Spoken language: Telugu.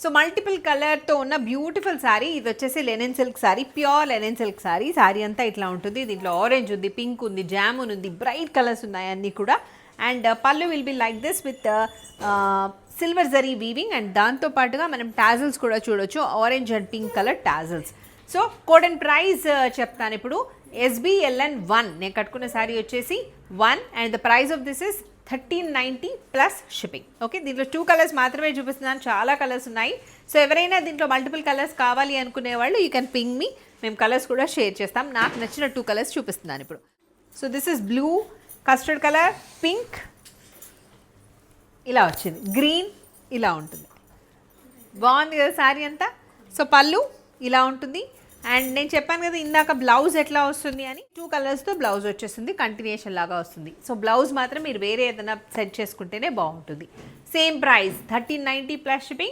సో మల్టిపుల్ కలర్తో ఉన్న బ్యూటిఫుల్ శారీ. ఇది వచ్చేసి Lenin silk sari, pure linen silk sari. Sari అంతా ఇట్లా ఉంటుంది. దీంట్లో ఆరెంజ్ ఉంది, పింక్ ఉంది, జామున్ ఉంది, బ్రైట్ కలర్స్ ఉన్నాయి అన్నీ కూడా. అండ్ పళ్ళు will be like this with silver zari weaving. And దాంతో పాటుగా మనం టాజిల్స్ కూడా చూడొచ్చు, orange and pink colour tassels. So code and price చెప్తాను ఇప్పుడు. SBLN 1 నేను కట్టుకున్న శారీ వచ్చేసి 1 and the price of this is 1390 plus shipping. Okay, దీంట్లో 2 కలర్స్ మాత్రమే చూపిస్తున్నాను, చాలా కలర్స్ ఉన్నాయి. సో ఎవరైనా దీంట్లో మల్టిపుల్ కలర్స్ కావాలి అనుకునే వాళ్ళు యూ కెన్ పింగ్ మీ, మేము కలర్స్ కూడా షేర్ చేస్తాం. నాకు నచ్చిన 2 కలర్స్ చూపిస్తున్నాను ఇప్పుడు. So this is blue, custard colour, pink ఇలా వచ్చింది, గ్రీన్ ఇలా ఉంటుంది. బాగుంది కదా శారీ అంతా. సో పళ్ళు ఇలా ఉంటుంది. అండ్ నేను చెప్పాను కదా ఇందాక బ్లౌజ్ ఎట్లా వస్తుంది అని, 2 కలర్స్తో బ్లౌజ్ వచ్చేస్తుంది, కంటిన్యూషన్ లాగా వస్తుంది. సో బ్లౌజ్ మాత్రం మీరు వేరే ఏదైనా సెట్ చేసుకుంటేనే బాగుంటుంది. Same price 1390 plus shipping.